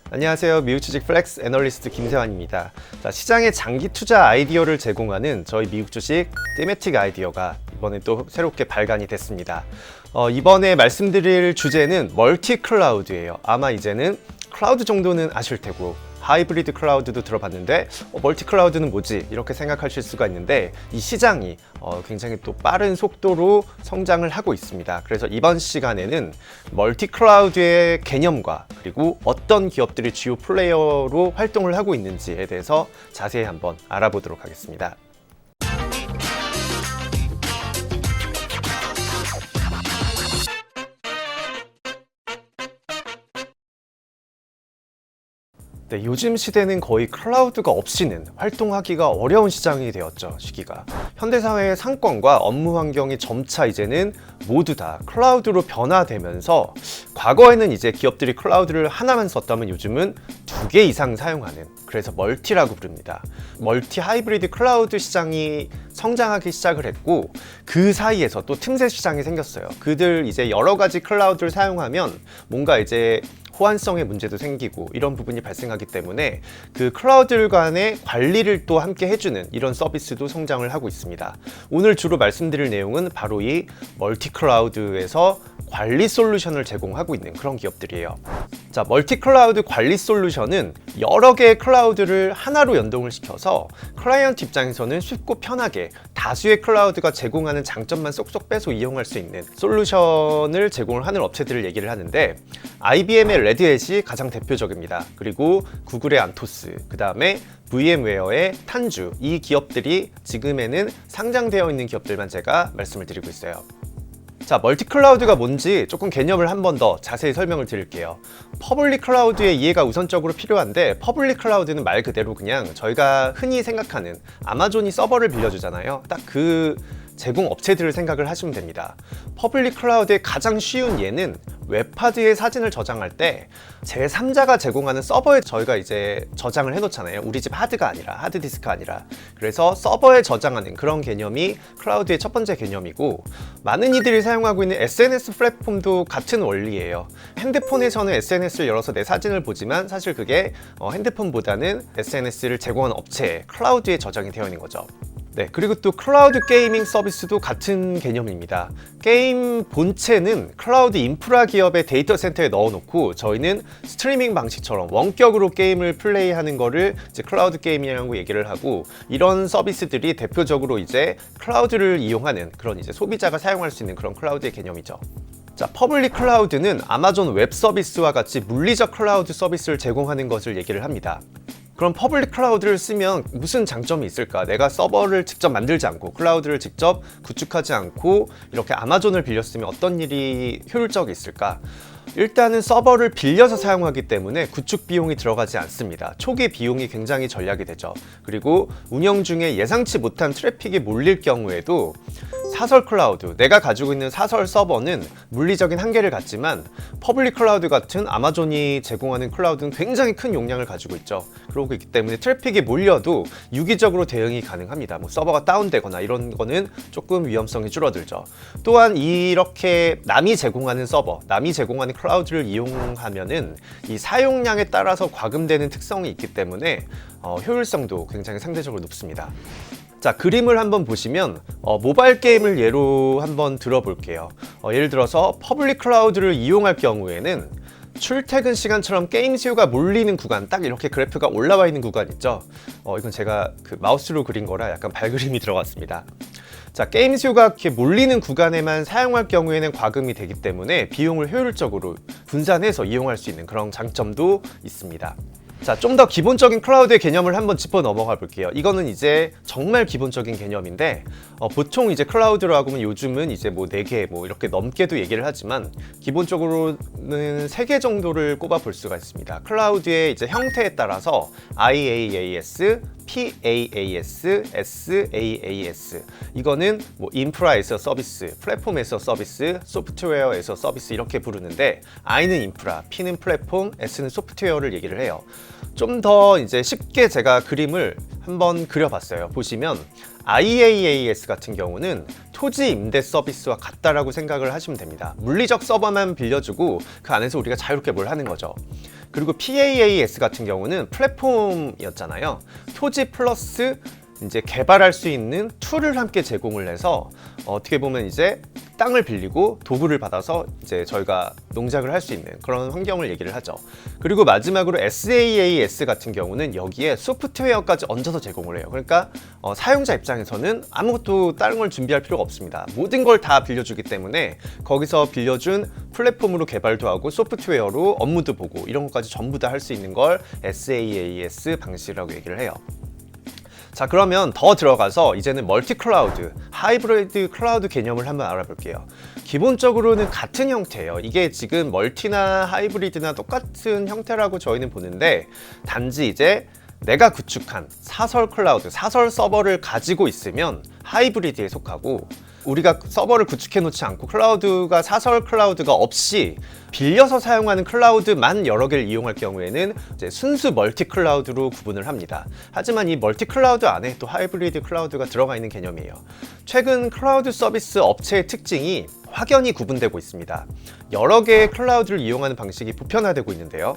안녕하세요. 미국주식 플렉스 애널리스트 김세환입니다. 자, 시장에 장기 투자 아이디어를 제공하는 저희 미국주식 테매틱 아이디어가 이번에 또 새롭게 발간이 됐습니다. 이번에 말씀드릴 주제는 멀티 클라우드예요. 아마 이제는 클라우드 정도는 아실 테고 하이브리드 클라우드도 들어봤는데 멀티 클라우드는 뭐지? 이렇게 생각하실 수가 있는데 이 시장이 굉장히 또 빠른 속도로 성장을 하고 있습니다. 그래서 이번 시간에는 멀티 클라우드의 개념과 그리고 어떤 기업들이 주요 플레이어로 활동을 하고 있는지에 대해서 자세히 한번 알아보도록 하겠습니다. 네, 요즘 시대는 거의 클라우드가 없이는 활동하기가 어려운 시장이 되었죠, 시기가. 현대사회의 상권과 업무 환경이 점차 이제는 모두 다 클라우드로 변화되면서 과거에는 이제 기업들이 클라우드를 하나만 썼다면 요즘은 2개 이상 사용하는, 그래서 멀티라고 부릅니다. 멀티 하이브리드 클라우드 시장이 성장하기 시작을 했고 그 사이에서 또 틈새 시장이 생겼어요. 그들 이제 여러 가지 클라우드를 사용하면 뭔가 이제 호환성의 문제도 생기고 이런 부분이 발생하기 때문에 그 클라우드 간의 관리를 또 함께 해주는 이런 서비스도 성장을 하고 있습니다. 오늘 주로 말씀드릴 내용은 바로 이 멀티 클라우드에서 관리 솔루션을 제공하고 있는 그런 기업들이에요. 자, 멀티 클라우드 관리 솔루션은 여러 개의 클라우드를 하나로 연동을 시켜서 클라이언트 입장에서는 쉽고 편하게 다수의 클라우드가 제공하는 장점만 쏙쏙 빼서 이용할 수 있는 솔루션을 제공을 하는 업체들을 얘기를 하는데 IBM의 레드햇이 가장 대표적입니다. 그리고 구글의 안토스, 그 다음에 VM웨어의 탄주, 이 기업들이 지금에는 상장되어 있는 기업들만 제가 말씀을 드리고 있어요. 자, 멀티 클라우드가 뭔지 조금 개념을 한 번 더 자세히 설명을 드릴게요. 퍼블릭 클라우드의 이해가 우선적으로 필요한데 퍼블릭 클라우드는 말 그대로 그냥 저희가 흔히 생각하는 아마존이 서버를 빌려주잖아요. 딱 그 제공 업체들을 생각을 하시면 됩니다. 퍼블릭 클라우드의 가장 쉬운 예는 웹하드에 사진을 저장할 때 제3자가 제공하는 서버에 저희가 이제 저장을 해놓잖아요. 우리 집 하드가 아니라, 하드디스크가 아니라. 그래서 서버에 저장하는 그런 개념이 클라우드의 첫 번째 개념이고, 많은 이들이 사용하고 있는 SNS 플랫폼도 같은 원리예요. 핸드폰에서는 SNS를 열어서 내 사진을 보지만 사실 그게 핸드폰보다는 SNS를 제공하는 업체에 클라우드에 저장이 되어 있는 거죠. 네, 그리고 또 클라우드 게이밍 서비스도 같은 개념입니다. 게임 본체는 클라우드 인프라 기업의 데이터 센터에 넣어놓고 저희는 스트리밍 방식처럼 원격으로 게임을 플레이하는 거를 이제 클라우드 게이밍이라고 얘기를 하고, 이런 서비스들이 대표적으로 이제 클라우드를 이용하는 그런 이제 소비자가 사용할 수 있는 그런 클라우드의 개념이죠. 자, 퍼블릭 클라우드는 아마존 웹 서비스와 같이 물리적 클라우드 서비스를 제공하는 것을 얘기를 합니다. 그럼 퍼블릭 클라우드를 쓰면 무슨 장점이 있을까? 내가 서버를 직접 만들지 않고 클라우드를 직접 구축하지 않고 이렇게 아마존을 빌렸으면 어떤 일이 효율적이 있을까? 일단은 서버를 빌려서 사용하기 때문에 구축 비용이 들어가지 않습니다. 초기 비용이 굉장히 절약이 되죠. 그리고 운영 중에 예상치 못한 트래픽이 몰릴 경우에도 사설 클라우드, 내가 가지고 있는 사설 서버는 물리적인 한계를 갖지만 퍼블릭 클라우드 같은 아마존이 제공하는 클라우드는 굉장히 큰 용량을 가지고 있죠. 그러고 있기 때문에 트래픽이 몰려도 유기적으로 대응이 가능합니다. 뭐 서버가 다운되거나 이런 거는 조금 위험성이 줄어들죠. 또한 이렇게 남이 제공하는 서버, 남이 제공하는 클라우드를 이용하면은 이 사용량에 따라서 과금되는 특성이 있기 때문에 효율성도 굉장히 상대적으로 높습니다. 자, 그림을 한번 보시면 모바일 게임을 예로 한번 들어볼게요. 예를 들어서 퍼블릭 클라우드를 이용할 경우에는 출퇴근 시간처럼 게임 수요가 몰리는 구간, 딱 이렇게 그래프가 올라와 있는 구간 있죠. 이건 제가 그 마우스로 그린 거라 약간 발그림이 들어갔습니다. 자, 게임 수요가 이렇게 몰리는 구간에만 사용할 경우에는 과금이 되기 때문에 비용을 효율적으로 분산해서 이용할 수 있는 그런 장점도 있습니다. 자, 좀 더 기본적인 클라우드의 개념을 한번 짚어 넘어가 볼게요. 이거는 이제 정말 기본적인 개념인데 보통 이제 클라우드라고 하면 요즘은 이제 뭐 4개 뭐 이렇게 넘게도 얘기를 하지만 기본적으로는 3개 정도를 꼽아 볼 수가 있습니다. 클라우드의 이제 형태에 따라서 IaaS, PaaS, SaaS, 이거는 뭐 인프라에서 서비스, 플랫폼에서 서비스, 소프트웨어에서 서비스 이렇게 부르는데 I는 인프라, P는 플랫폼, S는 소프트웨어를 얘기를 해요. 좀 더 이제 쉽게 제가 그림을 한번 그려봤어요. 보시면 IaaS 같은 경우는 토지 임대 서비스와 같다라고 생각을 하시면 됩니다. 물리적 서버만 빌려주고 그 안에서 우리가 자유롭게 뭘 하는 거죠. 그리고 PaaS 같은 경우는 플랫폼이었잖아요. 토지 플러스 이제 개발할 수 있는 툴을 함께 제공을 해서 어떻게 보면 이제 땅을 빌리고 도구를 받아서 이제 저희가 농작을 할 수 있는 그런 환경을 얘기를 하죠. 그리고 마지막으로 SaaS 같은 경우는 여기에 소프트웨어까지 얹어서 제공을 해요. 그러니까 사용자 입장에서는 아무것도 다른 걸 준비할 필요가 없습니다. 모든 걸 다 빌려주기 때문에 거기서 빌려준 플랫폼으로 개발도 하고 소프트웨어로 업무도 보고 이런 것까지 전부 다 할 수 있는 걸 SaaS 방식이라고 얘기를 해요. 자, 그러면 더 들어가서 이제는 멀티 클라우드, 하이브리드 클라우드 개념을 한번 알아볼게요. 기본적으로는 같은 형태예요. 이게 지금 멀티나 하이브리드나 똑같은 형태라고 저희는 보는데, 단지 이제 내가 구축한 사설 클라우드, 사설 서버를 가지고 있으면 하이브리드에 속하고, 우리가 서버를 구축해 놓지 않고 클라우드가 사설 클라우드가 없이 빌려서 사용하는 클라우드만 여러 개를 이용할 경우에는 이제 순수 멀티 클라우드로 구분을 합니다. 하지만 이 멀티 클라우드 안에 또 하이브리드 클라우드가 들어가 있는 개념이에요. 최근 클라우드 서비스 업체의 특징이 확연히 구분되고 있습니다. 여러 개의 클라우드를 이용하는 방식이 보편화되고 있는데요.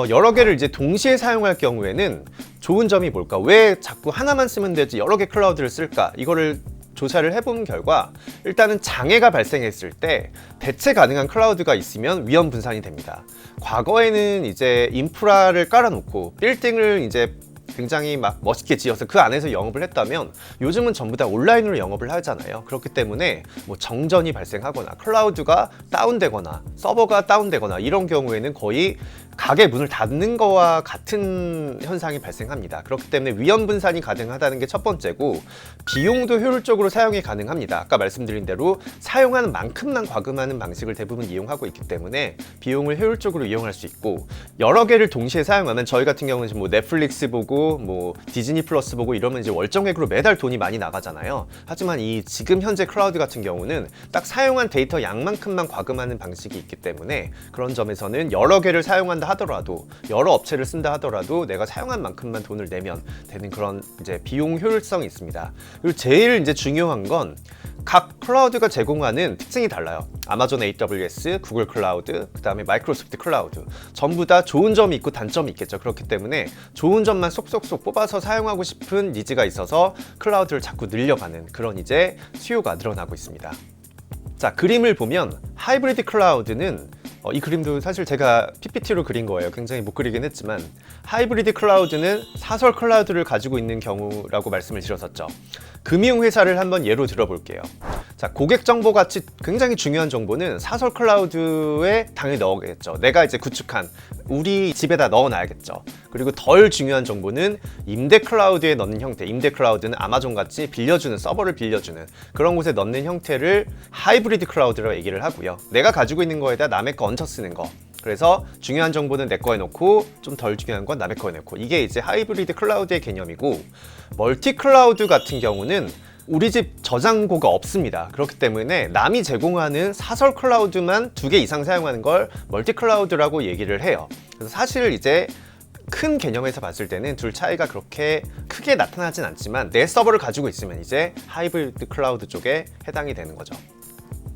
여러 개를 이제 동시에 사용할 경우에는 좋은 점이 뭘까? 왜 자꾸 하나만 쓰면 되지 여러 개 클라우드를 쓸까? 이거를 조사를 해본 결과 일단은 장애가 발생했을 때 대체 가능한 클라우드가 있으면 위험 분산이 됩니다. 과거에는 이제 인프라를 깔아놓고 빌딩을 이제 굉장히 막 멋있게 지어서 그 안에서 영업을 했다면 요즘은 전부 다 온라인으로 영업을 하잖아요. 그렇기 때문에 뭐 정전이 발생하거나 클라우드가 다운되거나 서버가 다운되거나 이런 경우에는 거의 가게 문을 닫는 거와 같은 현상이 발생합니다. 그렇기 때문에 위험 분산이 가능하다는 게 첫 번째고, 비용도 효율적으로 사용이 가능합니다. 아까 말씀드린 대로 사용하는 만큼만 과금하는 방식을 대부분 이용하고 있기 때문에 비용을 효율적으로 이용할 수 있고, 여러 개를 동시에 사용하면 저희 같은 경우는 뭐 넷플릭스 보고 뭐 디즈니 플러스 보고 이러면 이제 월정액으로 매달 돈이 많이 나가잖아요. 하지만 이 지금 현재 클라우드 같은 경우는 딱 사용한 데이터 양만큼만 과금하는 방식이 있기 때문에 그런 점에서는 여러 개를 사용한다 하더라도, 여러 업체를 쓴다 하더라도 내가 사용한 만큼만 돈을 내면 되는 그런 이제 비용 효율성이 있습니다. 그리고 제일 이제 중요한 건 각 클라우드가 제공하는 특징이 달라요. 아마존 AWS, 구글 클라우드, 그 다음에 마이크로소프트 클라우드, 전부 다 좋은 점이 있고 단점이 있겠죠. 그렇기 때문에 좋은 점만 쏙쏙쏙 뽑아서 사용하고 싶은 니즈가 있어서 클라우드를 자꾸 늘려가는 그런 이제 수요가 늘어나고 있습니다. 자, 그림을 보면 하이브리드 클라우드는 이 그림도 사실 제가 PPT로 그린 거예요. 굉장히 못 그리긴 했지만, 하이브리드 클라우드는 사설 클라우드를 가지고 있는 경우라고 말씀을 드렸었죠. 금융회사를 한번 예로 들어볼게요. 자, 고객 정보 같이 굉장히 중요한 정보는 사설 클라우드에 당연히 넣어야겠죠. 내가 이제 구축한 우리 집에다 넣어놔야겠죠. 그리고 덜 중요한 정보는 임대 클라우드에 넣는 형태, 임대 클라우드는 아마존 같이 빌려주는, 서버를 빌려주는 그런 곳에 넣는 형태를 하이브리드 클라우드라고 얘기를 하고요. 내가 가지고 있는 거에다 남의 거 얹혀 쓰는 거. 그래서 중요한 정보는 내 거에 넣고 좀 덜 중요한 건 남의 거에 넣고, 이게 이제 하이브리드 클라우드의 개념이고, 멀티 클라우드 같은 경우는 우리 집 저장고가 없습니다. 그렇기 때문에 남이 제공하는 사설 클라우드만 2개 이상 사용하는 걸 멀티 클라우드라고 얘기를 해요. 그래서 사실 이제 큰 개념에서 봤을 때는 둘 차이가 그렇게 크게 나타나진 않지만, 내 서버를 가지고 있으면 이제 하이브리드 클라우드 쪽에 해당이 되는 거죠.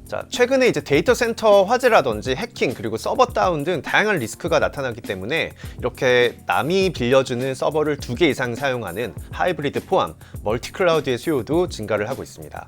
자, 최근에 이제 데이터 센터 화재라든지 해킹, 그리고 서버 다운 등 다양한 리스크가 나타나기 때문에 이렇게 남이 빌려주는 서버를 2개 이상 사용하는 하이브리드 포함 멀티 클라우드의 수요도 증가를 하고 있습니다.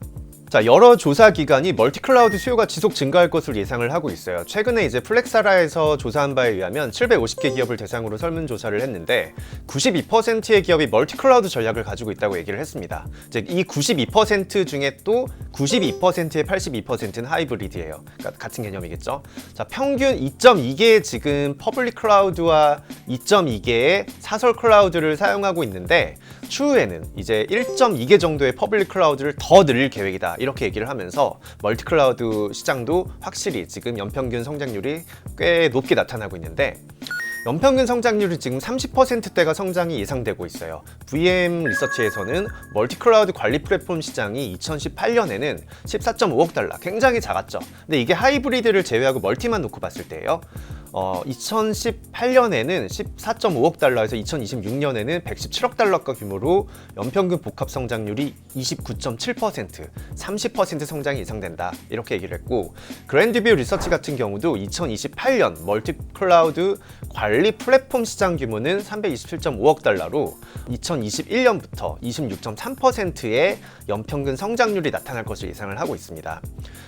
자, 여러 조사 기관이 멀티 클라우드 수요가 지속 증가할 것으로 예상을 하고 있어요. 최근에 이제 플렉사라에서 조사한 바에 의하면 750개 기업을 대상으로 설문조사를 했는데 92%의 기업이 멀티 클라우드 전략을 가지고 있다고 얘기를 했습니다. 즉, 이 92% 중에 또 92%의 82%는 하이브리드예요. 그러니까 같은 개념이겠죠. 자, 평균 2.2개의 지금 퍼블릭 클라우드와 2.2개의 사설 클라우드를 사용하고 있는데, 추후에는 이제 1.2개 정도의 퍼블릭 클라우드를 더 늘릴 계획이다, 이렇게 얘기를 하면서 멀티 클라우드 시장도 확실히 지금 연평균 성장률이 꽤 높게 나타나고 있는데, 연평균 성장률이 지금 30%대가 성장이 예상되고 있어요. VM 리서치에서는 멀티 클라우드 관리 플랫폼 시장이 2018년에는 14.5억 달러, 굉장히 작았죠. 근데 이게 하이브리드를 제외하고 멀티만 놓고 봤을 때예요. 2018년에는 14.5억 달러에서 2026년에는 117억 달러가 규모로 연평균 복합 성장률이 29.7%, 30% 성장이 예상된다. 이렇게 얘기를 했고, 그랜드뷰 리서치 같은 경우도 2028년 멀티 클라우드 관리 플랫폼 시장 규모는 327.5억 달러로 2021년부터 26.3%의 연평균 성장률이 나타날 것을 예상을 하고 있습니다.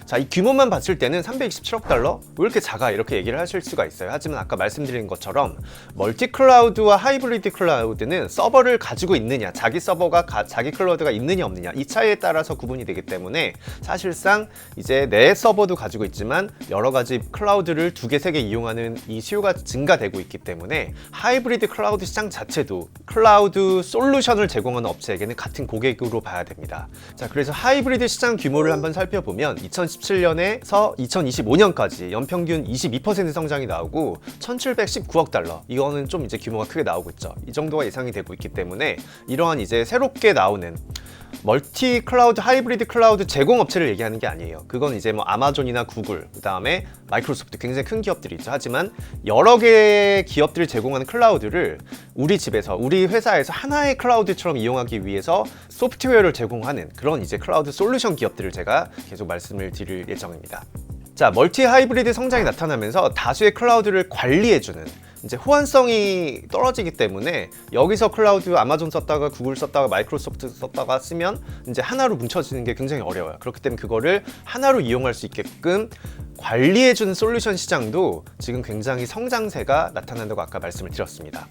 자, 이 규모만 봤을 때는 327억 달러? 왜 이렇게 작아? 이렇게 얘기를 하실 수가 있어요. 하지만 아까 말씀드린 것처럼 멀티 클라우드와 하이브리드 클라우드는 서버를 가지고 있느냐, 자기 서버가 자기 클라우드가 있느냐 없느냐, 이 차이에 따라서 구분이 되기 때문에 사실상 이제 내 서버도 가지고 있지만 여러 가지 클라우드를 2개, 3개 이용하는 이 수요가 증가되고 있기 때문에 하이브리드 클라우드 시장 자체도 클라우드 솔루션을 제공하는 업체에게는 같은 고객으로 봐야 됩니다. 자, 그래서 하이브리드 시장 규모를 한번 살펴보면 2017년에서 2025년까지 연평균 22% 성장이 나오고 1719억 달러, 이거는 좀 이제 규모가 크게 나오고 있죠. 이 정도가 예상이 되고 있기 때문에 이러한 이제 새롭게 나오는 멀티 클라우드, 하이브리드 클라우드 제공 업체를 얘기하는 게 아니에요. 그건 이제 뭐 아마존이나 구글, 그 다음에 마이크로소프트, 굉장히 큰 기업들이 있죠. 하지만 여러 개의 기업들이 제공하는 클라우드를 우리 집에서, 우리 회사에서 하나의 클라우드처럼 이용하기 위해서 소프트웨어를 제공하는 그런 이제 클라우드 솔루션 기업들을 제가 계속 말씀을 드릴 예정입니다. 자, 멀티 하이브리드 성장이 나타나면서 다수의 클라우드를 관리해주는 이제 호환성이 떨어지기 때문에 여기서 클라우드 아마존 썼다가 구글 썼다가 마이크로소프트 썼다가 쓰면 이제 하나로 뭉쳐지는 게 굉장히 어려워요. 그렇기 때문에 그거를 하나로 이용할 수 있게끔 관리해주는 솔루션 시장도 지금 굉장히 성장세가 나타난다고 아까 말씀을 드렸습니다.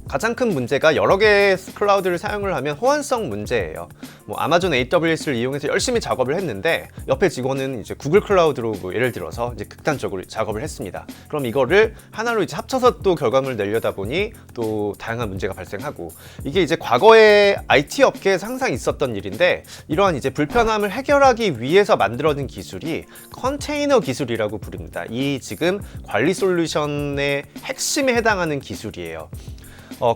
가장 큰 문제가 여러 개의 클라우드를 사용을 하면 호환성 문제예요. 뭐 아마존 AWS를 이용해서 열심히 작업을 했는데 옆에 직원은 이제 구글 클라우드로 뭐 예를 들어서 이제 극단적으로 작업을 했습니다. 그럼 이거를 하나로 이제 합쳐서 또 결과물을 내려다 보니 또 다양한 문제가 발생하고, 이게 이제 과거에 IT 업계에서 항상 있었던 일인데 이러한 이제 불편함을 해결하기 위해서 만들어진 기술이 컨테이너 기술이라고 부릅니다. 이 지금 관리 솔루션의 핵심에 해당하는 기술이에요.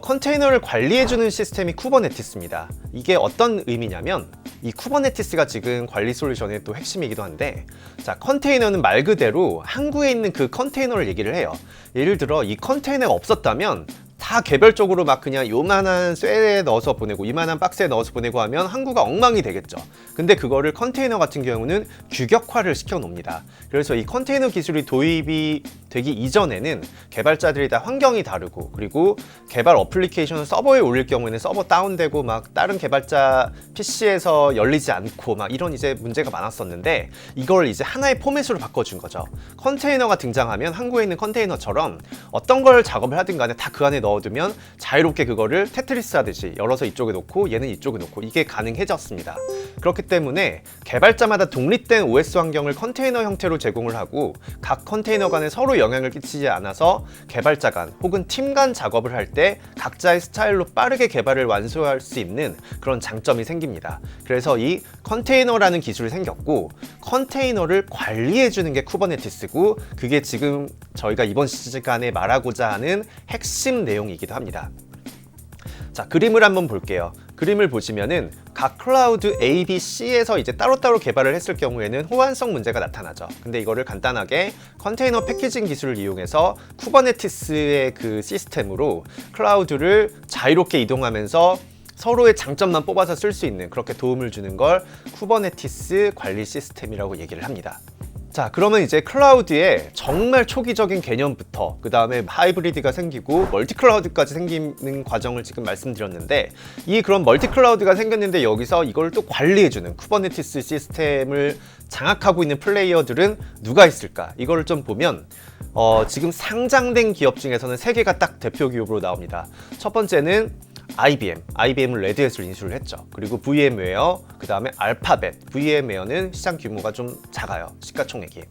컨테이너를 관리해주는 시스템이 쿠버네티스입니다. 이게 어떤 의미냐면 이 쿠버네티스가 지금 관리 솔루션의 또 핵심이기도 한데, 자, 컨테이너는 말 그대로 항구에 있는 그 컨테이너를 얘기를 해요. 예를 들어 이 컨테이너가 없었다면 다 개별적으로 막 그냥 요만한 쇠에 넣어서 보내고 이만한 박스에 넣어서 보내고 하면 항구가 엉망이 되겠죠. 근데 그거를 컨테이너 같은 경우는 규격화를 시켜 놓습니다. 그래서 이 컨테이너 기술이 도입이 되기 이전에는 개발자들이 다 환경이 다르고, 그리고 개발 어플리케이션을 서버에 올릴 경우에는 서버 다운되고 막 다른 개발자 PC에서 열리지 않고 막 이런 이제 문제가 많았었는데, 이걸 이제 하나의 포맷으로 바꿔준 거죠. 컨테이너가 등장하면 항구에 있는 컨테이너처럼 어떤 걸 작업을 하든 간에 다 그 안에 넣어두면 자유롭게 그거를 테트리스 하듯이 열어서 이쪽에 놓고 얘는 이쪽에 놓고 이게 가능해졌습니다. 그렇기 때문에 개발자마다 독립된 OS 환경을 컨테이너 형태로 제공을 하고 각 컨테이너 간에 서로 영향을 끼치지 않아서 개발자 간 혹은 팀 간 작업을 할 때 각자의 스타일로 빠르게 개발을 완수할 수 있는 그런 장점이 생깁니다. 그래서 이 컨테이너라는 기술이 생겼고, 컨테이너를 관리해주는 게 쿠버네티스고, 그게 지금 저희가 이번 시간에 말하고자 하는 핵심 내용이기도 합니다. 자, 그림을 한번 볼게요. 그림을 보시면은 각 클라우드 A, B, C에서 이제 따로따로 개발을 했을 경우에는 호환성 문제가 나타나죠. 근데 이거를 간단하게 컨테이너 패키징 기술을 이용해서 쿠버네티스의 그 시스템으로 클라우드를 자유롭게 이동하면서 서로의 장점만 뽑아서 쓸 수 있는, 그렇게 도움을 주는 걸 쿠버네티스 관리 시스템이라고 얘기를 합니다. 자, 그러면 이제 클라우드의 정말 초기적인 개념부터 그 다음에 하이브리드가 생기고 멀티 클라우드까지 생기는 과정을 지금 말씀드렸는데, 이 그런 멀티 클라우드가 생겼는데 여기서 이걸 또 관리해주는 쿠버네티스 시스템을 장악하고 있는 플레이어들은 누가 있을까? 이거를 좀 보면 지금 상장된 기업 중에서는 3개가 딱 대표 기업으로 나옵니다. 첫 번째는 IBM은 레드햇을 인수를 했죠. 그리고 VM웨어, 그 다음에 알파벳. VM웨어는 시장 규모가 좀 작아요, 시가총액이.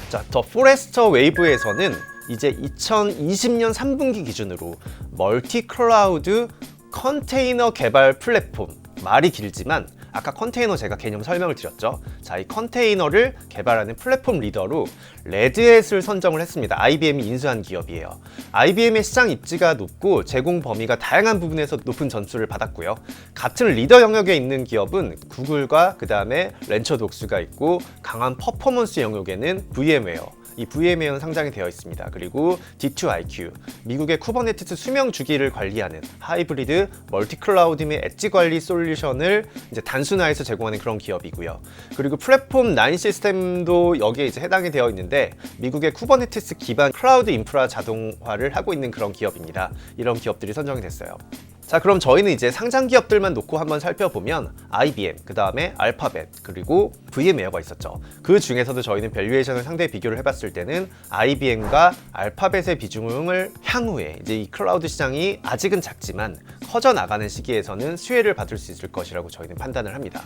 자, 더 포레스터 웨이브에서는 이제 2020년 3분기 기준으로 멀티 클라우드 컨테이너 개발 플랫폼, 말이 길지만 아까 컨테이너 제가 개념 설명을 드렸죠. 자, 이 컨테이너를 개발하는 플랫폼 리더로 레드햇을 선정을 했습니다. IBM이 인수한 기업이에요. IBM의 시장 입지가 높고 제공 범위가 다양한 부분에서 높은 점수를 받았고요. 같은 리더 영역에 있는 기업은 구글과 그 다음에 렌처독스가 있고, 강한 퍼포먼스 영역에는 VM웨어, 이 VM웨어는 상장이 되어 있습니다. 그리고 D2IQ, 미국의 쿠버네티스 수명 주기를 관리하는 하이브리드 멀티 클라우드 및 엣지 관리 솔루션을 이제 단순화해서 제공하는 그런 기업이고요. 그리고 플랫폼 9 시스템도 여기에 이제 해당이 되어 있는데 미국의 쿠버네티스 기반 클라우드 인프라 자동화를 하고 있는 그런 기업입니다. 이런 기업들이 선정이 됐어요. 자, 그럼 저희는 이제 상장 기업들만 놓고 한번 살펴보면 IBM, 그 다음에 알파벳, 그리고 VM웨어가 있었죠. 그 중에서도 저희는 밸류에이션을 상대히 비교를 해봤을 때는 IBM과 알파벳의 비중을 향후에 이제 이 클라우드 시장이 아직은 작지만 커져 나가는 시기에서는 수혜를 받을 수 있을 것이라고 저희는 판단을 합니다.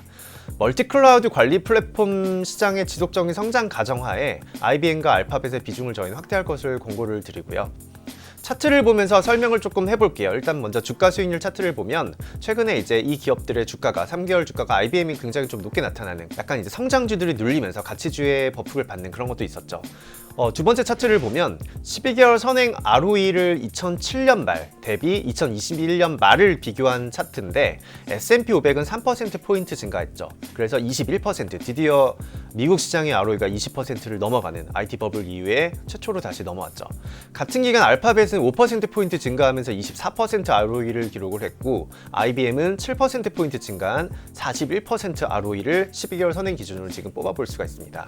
멀티 클라우드 관리 플랫폼 시장의 지속적인 성장 가정하에 IBM과 알파벳의 비중을 저희는 확대할 것을 공고를 드리고요. 차트를 보면서 설명을 조금 해볼게요. 일단 먼저 주가 수익률 차트를 보면 최근에 이제 이 기업들의 주가가 3개월 주가가 IBM이 굉장히 좀 높게 나타나는 약간 이제 성장주들이 눌리면서 가치주의 버프를 받는 그런 것도 있었죠. 두 번째 차트를 보면 12개월 선행 ROE를 2007년 말 대비 2021년 말을 비교한 차트인데 S&P 500은 3%포인트 증가했죠. 그래서 21%, 드디어 미국 시장의 ROE가 20%를 넘어가는 IT 버블 이후에 최초로 다시 넘어왔죠. 같은 기간 알파벳은 5%포인트 증가하면서 24% ROE를 기록을 했고 IBM은 7%포인트 증가한 41% ROE를 12개월 선행 기준으로 지금 뽑아볼 수가 있습니다.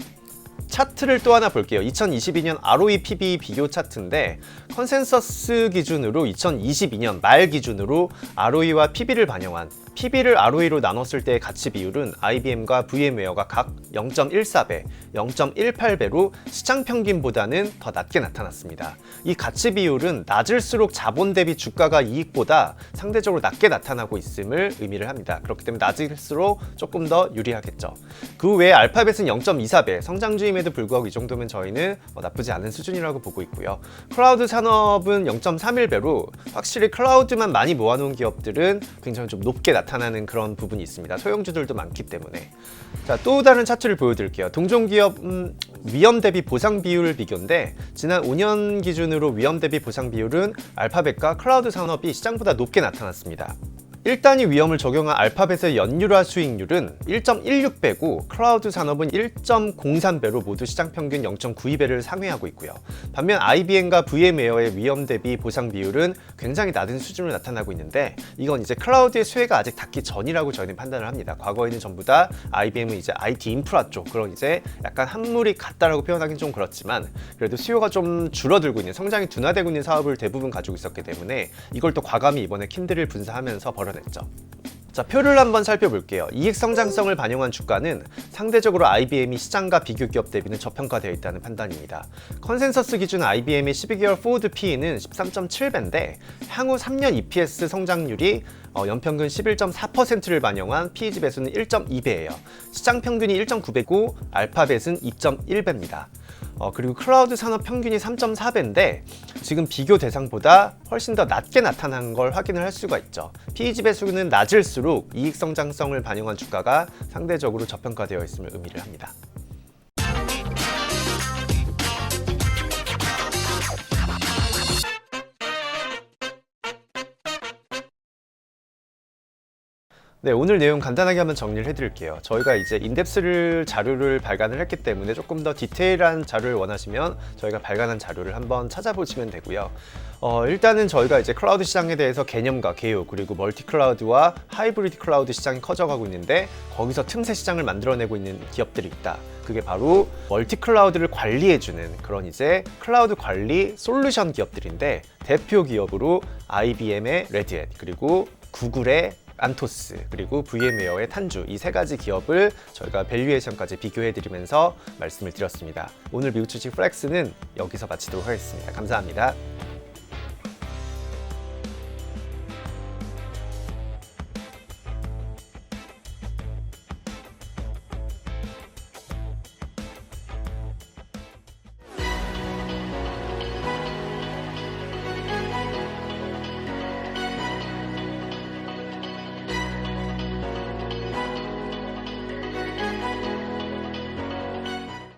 차트를 또 하나 볼게요. 2022년 ROE PB 비교 차트인데 컨센서스 기준으로 2022년 말 기준으로 ROE와 PB를 반영한 PB를 ROE로 나눴을 때의 가치 비율은 IBM과 VM웨어가 각 0.14배, 0.18배로 시장 평균보다는 더 낮게 나타났습니다. 이 가치 비율은 낮을수록 자본 대비 주가가 이익보다 상대적으로 낮게 나타나고 있음을 의미를 합니다. 그렇기 때문에 낮을수록 조금 더 유리하겠죠. 그 외에 알파벳은 0.24배, 성장주임에도 불구하고 이 정도면 저희는 나쁘지 않은 수준이라고 보고 있고요. 클라우드 산업은 0.31배로 확실히 클라우드만 많이 모아놓은 기업들은 굉장히 좀 높게 나타나는 그런 부분이 있습니다. 소형주들도 많기 때문에. 자, 또 다른 차트를 보여드릴게요. 동종기업 위험 대비 보상 비율 비교인데 지난 5년 기준으로 위험 대비 보상 비율은 알파벳과 클라우드 산업이 시장보다 높게 나타났습니다. 1단위 위험을 적용한 알파벳의 연율화 수익률은 1.16배고 클라우드 산업은 1.03배로 모두 시장 평균 0.92배를 상회하고 있고요. 반면 IBM과 VM웨어의 위험 대비 보상 비율은 굉장히 낮은 수준으로 나타나고 있는데 이건 이제 클라우드의 수혜가 아직 닿기 전이라고 저희는 판단을 합니다. 과거에는 전부 다 IBM은 이제 IT 인프라 쪽 그런 이제 약간 한물이 같다라고 표현하기는 좀 그렇지만 그래도 수요가 좀 줄어들고 있는 성장이 둔화되고 있는 사업을 대부분 가지고 있었기 때문에 이걸 또 과감히 이번에 킨들을 분사하면서 벌어냈죠. 자, 표를 한번 살펴볼게요. 이익 성장성을 반영한 주가는 상대적으로 IBM이 시장과 비교 기업 대비는 저평가되어 있다는 판단입니다. 컨센서스 기준 IBM의 12개월 포워드 PE는 13.7배인데 향후 3년 EPS 성장률이 연평균 11.4%를 반영한 PEG 배수는 1.2배예요. 시장 평균이 1.9배고 알파벳은 2.1배입니다. 그리고 클라우드 산업 평균이 3.4배인데 지금 비교 대상보다 훨씬 더 낮게 나타난 걸 확인을 할 수가 있죠. PEG 배수는 낮을수록 이익 성장성을 반영한 주가가 상대적으로 저평가되어 있음을 의미를 합니다. 네, 오늘 내용 간단하게 한번 정리를 해드릴게요. 저희가 이제 인덱스 자료를 발간을 했기 때문에 조금 더 디테일한 자료를 원하시면 저희가 발간한 자료를 한번 찾아보시면 되고요. 일단은 저희가 이제 클라우드 시장에 대해서 개념과 개요 그리고 멀티 클라우드와 하이브리드 클라우드 시장이 커져가고 있는데 거기서 틈새 시장을 만들어내고 있는 기업들이 있다. 그게 바로 멀티 클라우드를 관리해주는 그런 이제 클라우드 관리 솔루션 기업들인데 대표 기업으로 IBM의 레드햇 그리고 구글의 안토스 그리고 VM웨어의 탄주 이 세 가지 기업을 저희가 밸류에이션까지 비교해드리면서 말씀을 드렸습니다. 오늘 미국 주식 플렉스는 여기서 마치도록 하겠습니다. 감사합니다.